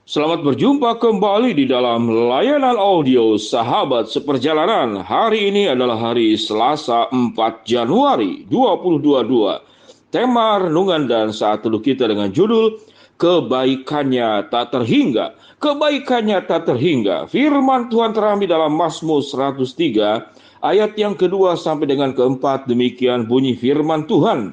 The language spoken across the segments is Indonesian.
Selamat berjumpa kembali di dalam layanan audio Sahabat Seperjalanan. Hari ini adalah hari Selasa 4 Januari 2022. Tema renungan dan saat teduh kita dengan judul Kebaikannya Tak Terhingga. Kebaikannya tak terhingga. Firman Tuhan terambil dalam Mazmur 103 ayat yang kedua sampai dengan keempat. Demikian bunyi firman Tuhan.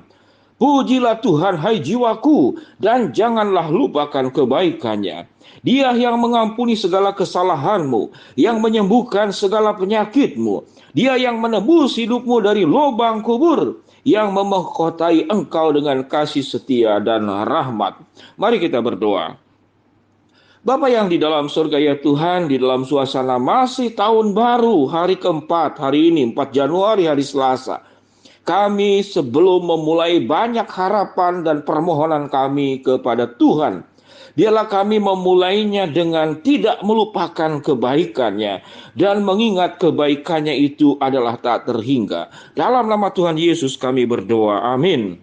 Pujilah Tuhan hai jiwaku, dan janganlah lupakan kebaikannya. Dia yang mengampuni segala kesalahanmu, yang menyembuhkan segala penyakitmu. Dia yang menebus hidupmu dari lubang kubur, yang memahkotai engkau dengan kasih setia dan rahmat. Mari kita berdoa. Bapa yang di dalam surga ya Tuhan, di dalam suasana masih tahun baru, hari keempat, hari ini 4 Januari, hari Selasa. Kami sebelum memulai banyak harapan dan permohonan kami kepada Tuhan. Biarlah kami memulainya dengan tidak melupakan kebaikannya dan mengingat kebaikannya itu adalah tak terhingga. Dalam nama Tuhan Yesus kami berdoa. Amin.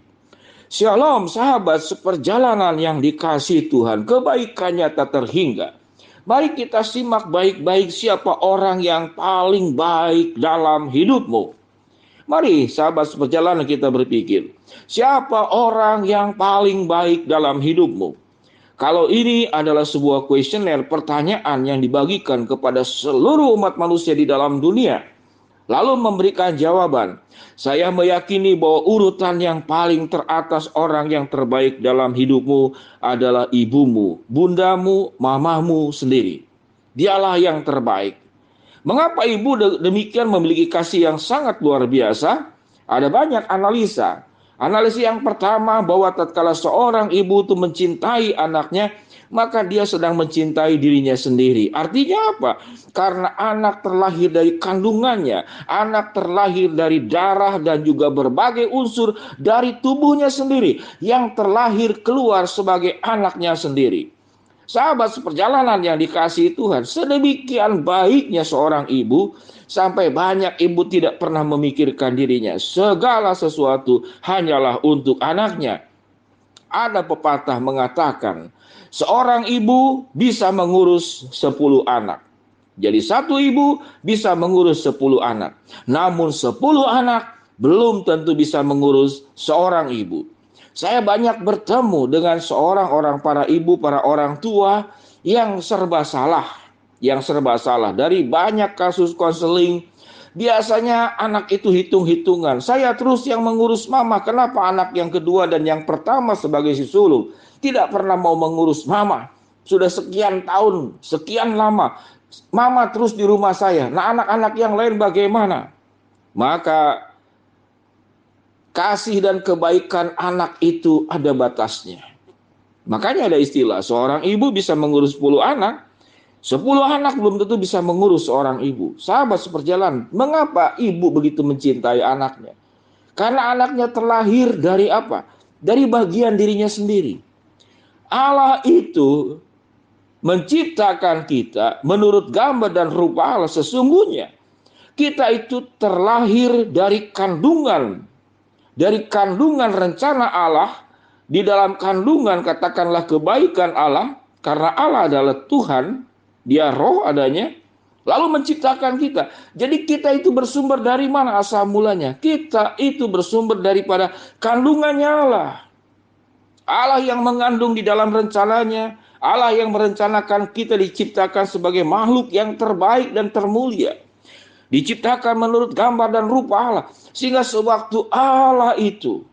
Shalom sahabat seperjalanan yang dikasihi Tuhan, kebaikannya tak terhingga. Mari kita simak baik-baik siapa orang yang paling baik dalam hidupmu. Mari sahabat seperjalanan kita berpikir, siapa orang yang paling baik dalam hidupmu? Kalau ini adalah sebuah kuesioner, pertanyaan yang dibagikan kepada seluruh umat manusia di dalam dunia, lalu memberikan jawaban. Saya meyakini bahwa urutan yang paling teratas orang yang terbaik dalam hidupmu adalah ibumu, bundamu, mamamu sendiri. Dialah yang terbaik. Mengapa ibu demikian memiliki kasih yang sangat luar biasa? Ada banyak analisa. Analisis yang pertama bahwa tatkala seorang ibu itu mencintai anaknya, maka dia sedang mencintai dirinya sendiri. Artinya apa? Karena anak terlahir dari kandungannya, anak terlahir dari darah dan juga berbagai unsur dari tubuhnya sendiri yang terlahir keluar sebagai anaknya sendiri. Sahabat seperjalanan yang dikasihi Tuhan, sedemikian baiknya seorang ibu sampai banyak ibu tidak pernah memikirkan dirinya. Segala sesuatu hanyalah untuk anaknya. Ada pepatah mengatakan, seorang ibu bisa mengurus 10 anak. Jadi satu ibu bisa mengurus 10 anak. Namun 10 anak belum tentu bisa mengurus seorang ibu. Saya banyak bertemu dengan seorang para ibu, para orang tua yang serba salah. Yang serba salah. Dari banyak kasus konseling, biasanya anak itu hitung-hitungan. Saya terus yang mengurus mama. Kenapa anak yang kedua dan yang pertama sebagai si sulung tidak pernah mau mengurus mama? Sudah sekian tahun, sekian lama. Mama terus di rumah saya. Nah, anak-anak yang lain bagaimana? Maka kasih dan kebaikan anak itu ada batasnya. Makanya ada istilah, seorang ibu bisa mengurus 10 anak, 10 anak belum tentu bisa mengurus seorang ibu. Sahabat seperjalanan, mengapa ibu begitu mencintai anaknya? Karena anaknya terlahir dari apa? Dari bagian dirinya sendiri. Allah itu menciptakan kita menurut gambar dan rupa Allah. Sesungguhnya kita itu terlahir dari kandungan rencana Allah, di dalam kandungan katakanlah kebaikan Allah, karena Allah adalah Tuhan, dia roh adanya, lalu menciptakan kita. Jadi kita itu bersumber dari mana asal mulanya? Kita itu bersumber daripada kandungannya Allah. Allah yang mengandung di dalam rencananya, Allah yang merencanakan kita diciptakan sebagai makhluk yang terbaik dan termulia. Diciptakan menurut gambar dan rupa Allah. Sehingga sewaktu Allah itu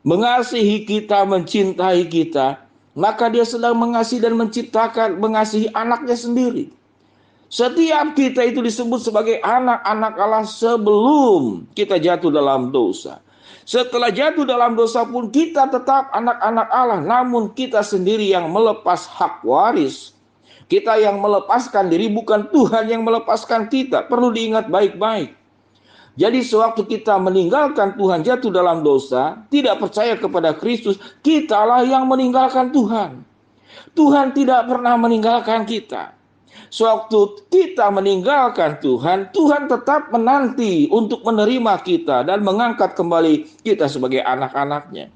mengasihi kita, mencintai kita, maka dia sedang mengasihi dan menciptakan, mengasihi anaknya sendiri. Setiap kita itu disebut sebagai anak-anak Allah sebelum kita jatuh dalam dosa. Setelah jatuh dalam dosa pun kita tetap anak-anak Allah, namun kita sendiri yang melepas hak waris. Kita yang melepaskan diri, bukan Tuhan yang melepaskan kita. Perlu diingat baik-baik. Jadi sewaktu kita meninggalkan Tuhan, jatuh dalam dosa, tidak percaya kepada Kristus, kitalah yang meninggalkan Tuhan. Tuhan tidak pernah meninggalkan kita. Sewaktu kita meninggalkan Tuhan, Tuhan tetap menanti untuk menerima kita dan mengangkat kembali kita sebagai anak-anaknya.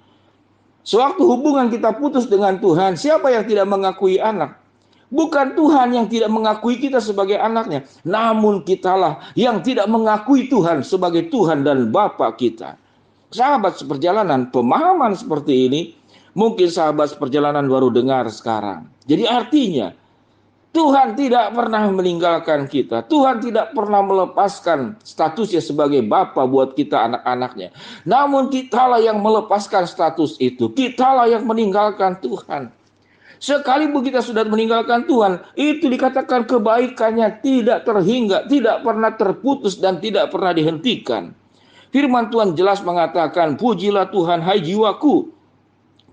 Sewaktu hubungan kita putus dengan Tuhan, siapa yang tidak mengakui anak? Bukan Tuhan yang tidak mengakui kita sebagai anaknya, namun kitalah yang tidak mengakui Tuhan sebagai Tuhan dan Bapa kita. Sahabat seperjalanan, pemahaman seperti ini mungkin sahabat seperjalanan baru dengar sekarang. Jadi artinya Tuhan tidak pernah meninggalkan kita. Tuhan tidak pernah melepaskan statusnya sebagai Bapa buat kita anak-anaknya. Namun kitalah yang melepaskan status itu. Kitalah yang meninggalkan Tuhan. Sekalipun kita sudah meninggalkan Tuhan, itu dikatakan kebaikannya tidak terhingga, tidak pernah terputus dan tidak pernah dihentikan. Firman Tuhan jelas mengatakan, pujilah Tuhan hai jiwaku,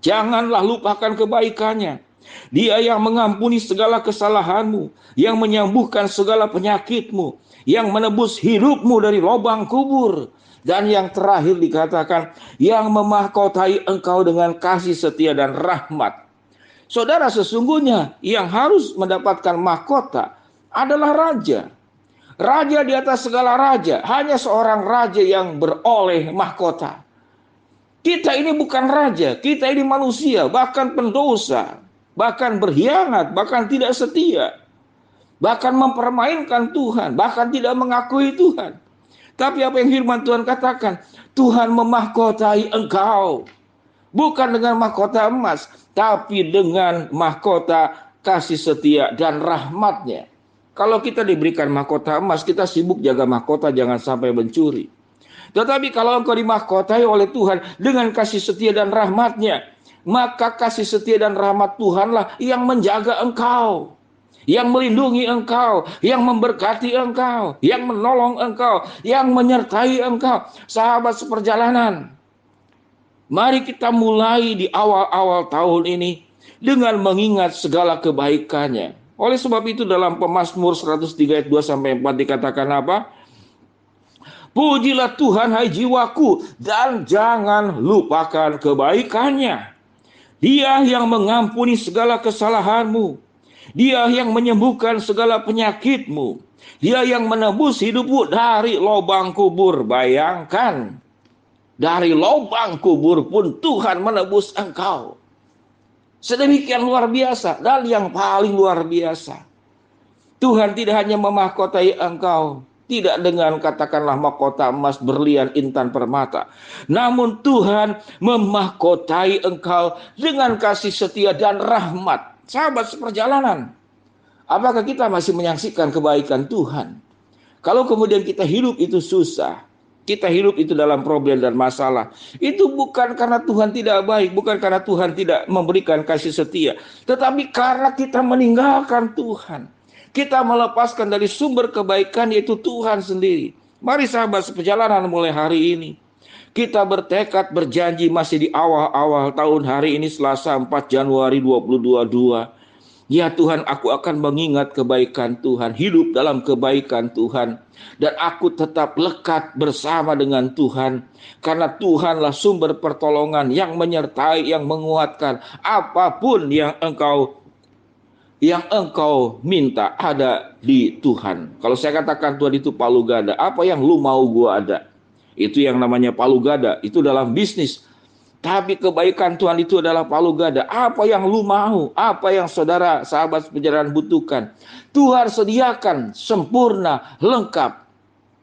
janganlah lupakan kebaikannya. Dia yang mengampuni segala kesalahanmu, yang menyembuhkan segala penyakitmu, yang menebus hidupmu dari lubang kubur. Dan yang terakhir dikatakan, yang memahkotai engkau dengan kasih setia dan rahmat. Saudara, sesungguhnya yang harus mendapatkan mahkota adalah raja. Raja di atas segala raja. Hanya seorang raja yang beroleh mahkota. Kita ini bukan raja. Kita ini manusia, bahkan pendosa. Bahkan berkhianat, bahkan tidak setia. Bahkan mempermainkan Tuhan, bahkan tidak mengakui Tuhan. Tapi apa yang firman Tuhan katakan? Tuhan memahkotai engkau. Bukan dengan mahkota emas, tapi dengan mahkota kasih setia dan rahmatnya. Kalau kita diberikan mahkota emas, kita sibuk jaga mahkota jangan sampai mencuri. Tetapi kalau engkau dimahkotai oleh Tuhan dengan kasih setia dan rahmatnya, maka kasih setia dan rahmat Tuhanlah yang menjaga engkau, yang melindungi engkau, yang memberkati engkau, yang menolong engkau, yang menyertai engkau. Sahabat seperjalanan, mari kita mulai di awal-awal tahun ini dengan mengingat segala kebaikannya. Oleh sebab itu dalam Pemazmur 103 ayat 2-4 dikatakan apa? Pujilah Tuhan hai jiwaku dan jangan lupakan kebaikannya. Dia yang mengampuni segala kesalahanmu. Dia yang menyembuhkan segala penyakitmu. Dia yang menebus hidupmu dari lubang kubur. Bayangkan, dari lubang kubur pun Tuhan menebus engkau. Sedemikian luar biasa. Dan yang paling luar biasa, Tuhan tidak hanya memahkotai engkau, tidak dengan katakanlah mahkota emas, berlian, intan, permata. Namun Tuhan memahkotai engkau dengan kasih setia dan rahmat. Sahabat seperjalanan, apakah kita masih menyaksikan kebaikan Tuhan? Kalau kemudian kita hidup itu susah, kita hidup itu dalam problem dan masalah, itu bukan karena Tuhan tidak baik, bukan karena Tuhan tidak memberikan kasih setia, tetapi karena kita meninggalkan Tuhan. Kita melepaskan dari sumber kebaikan yaitu Tuhan sendiri. Mari sahabat seperjalanan mulai hari ini kita bertekad berjanji masih di awal-awal tahun hari ini Selasa 4 Januari 2022. Ya Tuhan, aku akan mengingat kebaikan Tuhan, hidup dalam kebaikan Tuhan. Dan aku tetap lekat bersama dengan Tuhan. Karena Tuhanlah sumber pertolongan yang menyertai, yang menguatkan. Apapun yang engkau minta ada di Tuhan. Kalau saya katakan Tuhan itu palu gada, apa yang lu mau gua ada. Itu yang namanya palu gada, itu dalam bisnis. Tapi kebaikan Tuhan itu adalah palu gada. Apa yang lu mau, apa yang saudara sahabat perjalanan butuhkan, Tuhan sediakan sempurna, lengkap.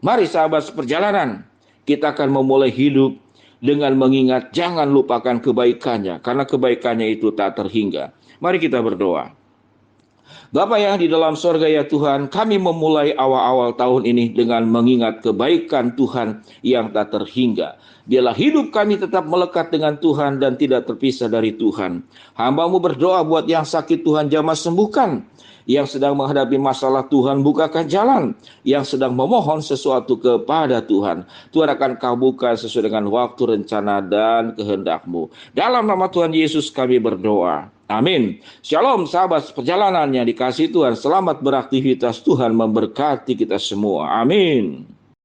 Mari sahabat seperjalanan, kita akan memulai hidup dengan mengingat jangan lupakan kebaikannya, karena kebaikannya itu tak terhingga. Mari kita berdoa. Bapa yang di dalam sorga ya Tuhan, kami memulai awal-awal tahun ini dengan mengingat kebaikan Tuhan yang tak terhingga. Biarlah hidup kami tetap melekat dengan Tuhan dan tidak terpisah dari Tuhan. Hamba-Mu berdoa buat yang sakit Tuhan jamah sembuhkan. Yang sedang menghadapi masalah Tuhan bukakan jalan. Yang sedang memohon sesuatu kepada Tuhan, Tuhan akan kabulkan sesuai dengan waktu, rencana, dan kehendak-Mu. Dalam nama Tuhan Yesus kami berdoa. Amin. Shalom sahabat perjalanan yang dikasihi Tuhan. Selamat beraktivitas, Tuhan memberkati kita semua. Amin.